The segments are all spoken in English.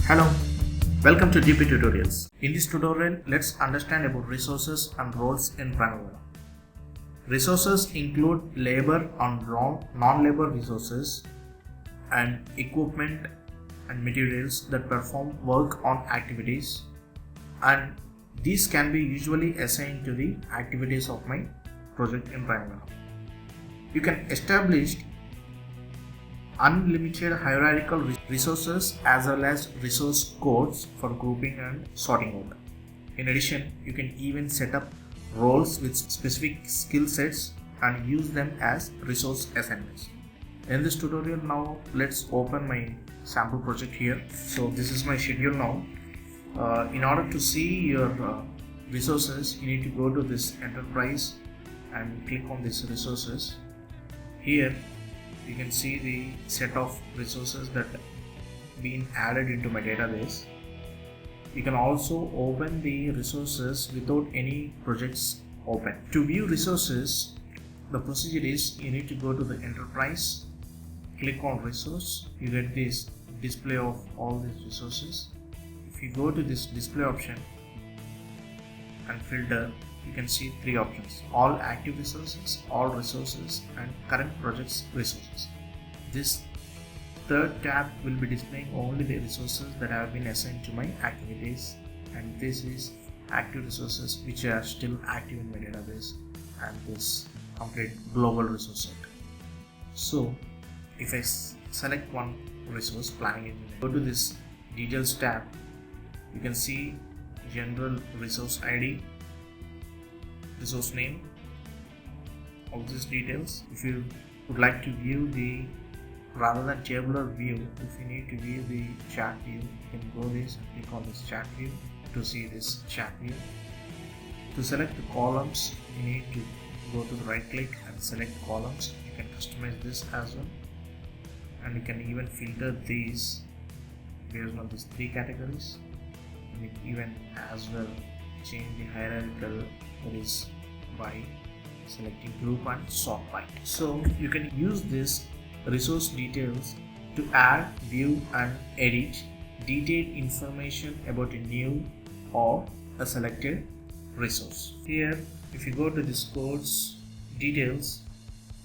Hello, welcome to dptutorials. In this tutorial, let's understand about resources and roles in Primavera. Resources include labor and non-labor resources and equipment and materials that perform work on activities, and these can be usually assigned to the activities of my project in Primavera. You can establish unlimited hierarchical resources as well as resource codes for grouping and sorting out. In addition, you can even set up roles with specific skill sets and use them as resource assignments. In this tutorial now, let's open my sample project here. So this is my schedule now. In order to see your resources, you need to go to this enterprise and click on these resources. Here you can see the set of resources that been added into my database. You can also open the resources without any projects open. To view resources, the procedure is you need to go to the enterprise, click on resource, you get this display of all these resources. If you go to this display option and filter, you can see three options: all active resources, all resources, and current projects resources. This third tab will be displaying only the resources that have been assigned to my activities, and this is active resources which are still active in my database, and this complete global resource set. So if I select one resource, planning engineering, go to this details tab, you can see general resource ID, resource name, all these details. If you would like to view the rather than tabular view, if you need to view the chart view, you can go this and click on this chart view to see this chart view. To select the columns, you need to go to the right click and select columns. You can customize this as well, and you can even filter these based on these three categories. You can even as well change the hierarchical, that is by selecting group and sort by. So you can use this resource details to add, view and edit detailed information about a new or a selected resource. Here, if you go to this codes details,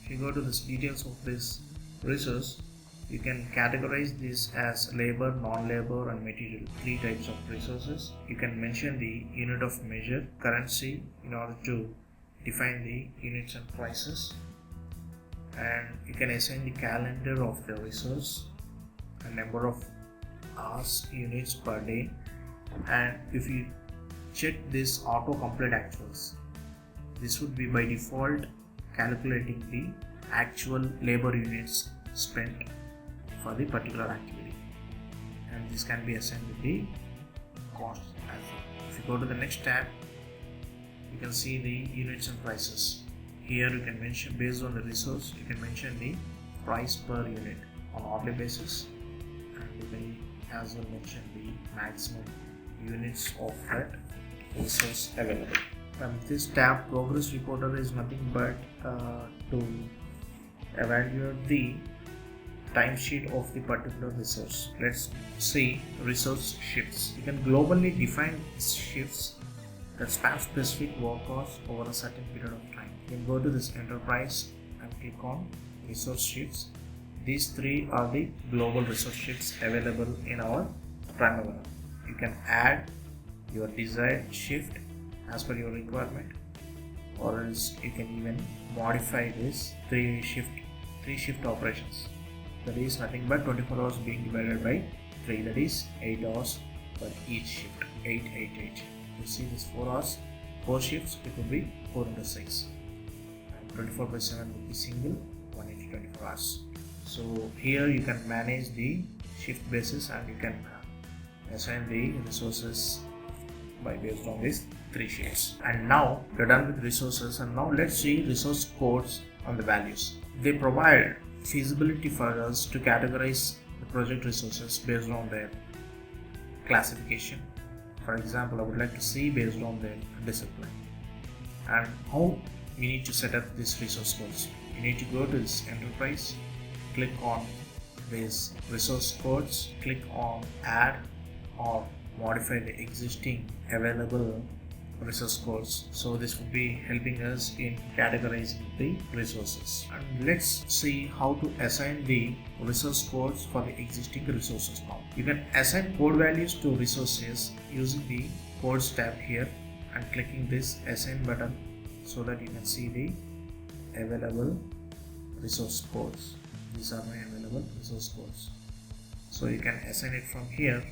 if you go to this details of this resource, you can categorize this as labor, non-labor and material, three types of resources. You can mention the unit of measure, currency in order to define the units and prices, and you can assign the calendar of the resource and number of hours, units per day. And if you check this auto complete actuals, this would be by default calculating the actual labor units spent for the particular activity, and this can be assigned with the cost as well. If you go to the next tab, you can see the units and prices. Here you can mention, based on the resource, you can mention the price per unit on hourly basis, and you can as well mention the maximum units of that resource available. From this tab, progress reporter is nothing but to evaluate the timesheet of the particular resource. Let's see resource shifts. You can globally define shifts that span specific work hours over a certain period of time. You can go to this enterprise and click on resource shifts. These three are the global resource shifts available in our Primavera. You can add your desired shift as per your requirement, or else you can even modify this three shift operations. That is nothing but 24 hours being divided by 3, that is 8 hours for each shift. 8, 8, 8. You see this 4 hours, 4 shifts, it will be 4 into 6. And 24 by 7 will be single, 1 into 24 hours. So here you can manage the shift basis, and you can assign the resources by based on these 3 shifts. And now we're done with resources, and now let's see resource codes and the values. They provide feasibility for us to categorize the project resources based on their classification. For example, I would like to see based on their discipline. And how we need to set up this resource codes. You need to go to this enterprise, click on these resource codes, click on add or modify the existing available resource codes. So this would be helping us in categorizing the resources. And let's see how to assign the resource codes for the existing resources now. You can assign code values to resources using the codes tab here and clicking this assign button so that you can see the available resource codes. These are my available resource codes. So you can assign it from here,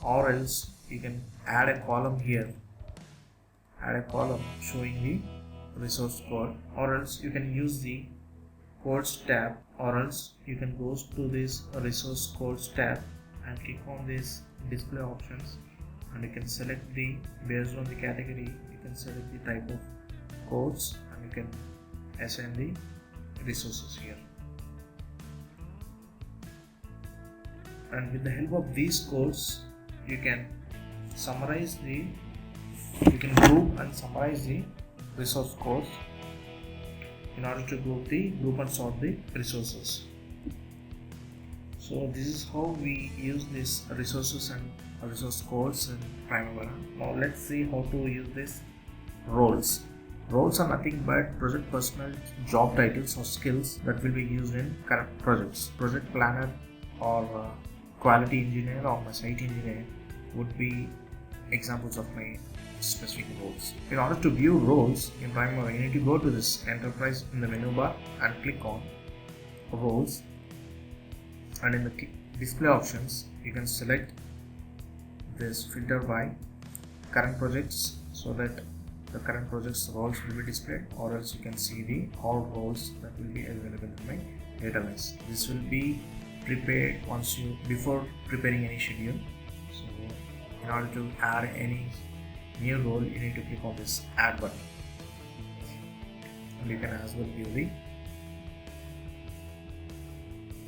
or else you can add a column here, add a column showing the resource code, or else you can use the codes tab, or else you can go to this resource codes tab and click on this display options, and you can select the, based on the category, you can select the type of codes and you can assign the resources here. And with the help of these codes, you can summarize the, you can group and summarize the resource codes in order to group and sort the resources. So this is how we use these resources and resource codes in Primavera. Now let's see how to use this roles. Roles are nothing but project personnel job titles or skills that will be used in current projects. Project planner or quality engineer or my site engineer would be examples of my specific roles. In order to view roles in Primavera, you need to go to this enterprise in the menu bar and click on roles, and in the display options you can select this filter by current projects so that the current project's roles will be displayed, or else you can see the all roles that will be available in my database. This will be prepared once you, before preparing any schedule. So in order to add any new role, you need to click on this add button, and you can as well give the,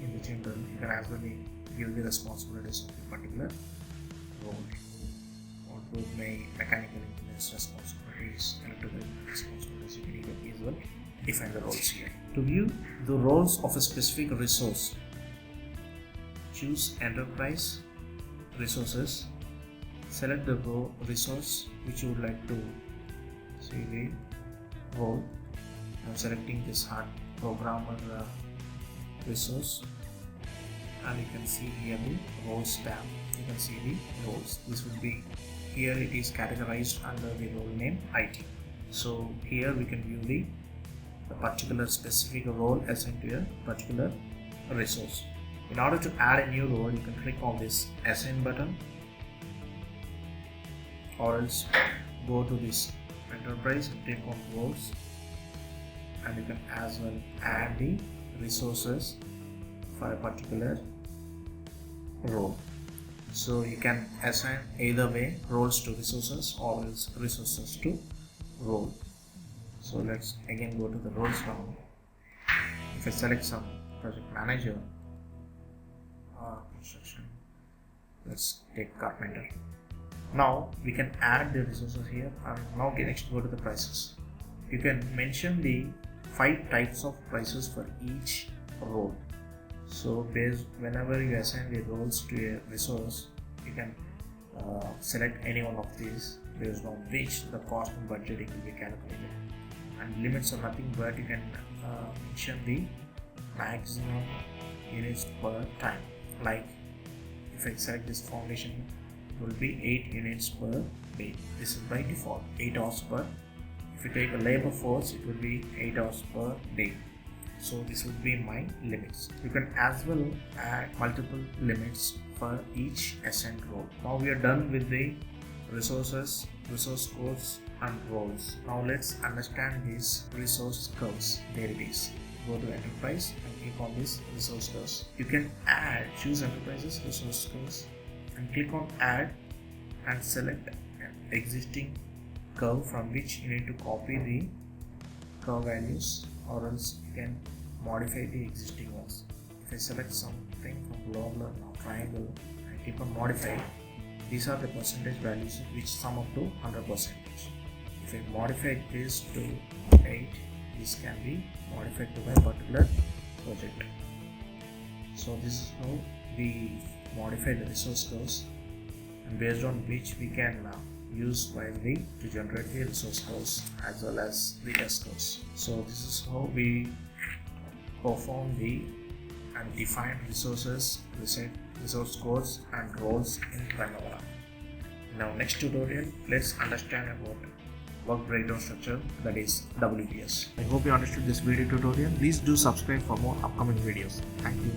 in the general, you can as well give the responsibilities of a particular role. What would my mechanical engineer's responsibilities, electrical responsibilities, you can even as well define the roles here. To view the roles of a specific resource, choose enterprise resources, select the resource which you would like to see the role. I'm selecting this hard programmer resource, and you can see here the roles tab. You can see the roles. This will be, here it is categorized under the role name IT. So here we can view the particular specific role assigned to a particular resource. In order to add a new role, you can click on this assign button, or else go to this enterprise and click on roles, and you can as well add the resources for a particular role. So you can assign either way, roles to resources or else resources to role. So let's again go to the roles now. If I select some project manager or construction, let's take carpenter. Now we can add the resources here, and now next go to the prices. You can mention the 5 types of prices for each role. So whenever you assign the roles to a resource, you can select any one of these based on which the cost and budgeting will be calculated. And limits are nothing but you can mention the maximum units per time. Like if I select this foundation, it will be 8 units per day. This is by default 8 hours per. If you take a labor force, it will be 8 hours per day. So this would be my limits. You can as well add multiple limits for each assigned role. Now we are done with the resources, resource codes and roles. Now let's understand these resource curves. There it is. Go to enterprise and click on this resource curves. You can choose enterprises resource curves and click on add and select existing curve from which you need to copy the curve values, or else you can modify the existing ones. If I select something from global or triangle and click on modify, these are the percentage values which sum up to 100%. If I modify this to 8, this can be modified to my particular project. So this is how we modify the resource curves and based on which we can use wisely to generate the resource codes as well as the S codes. So this is how we perform the and define resources, resource codes and roles in Primavera. Now next tutorial, let's understand about work breakdown structure, that is WBS. I hope you understood this video tutorial. Please do subscribe for more upcoming videos. Thank you.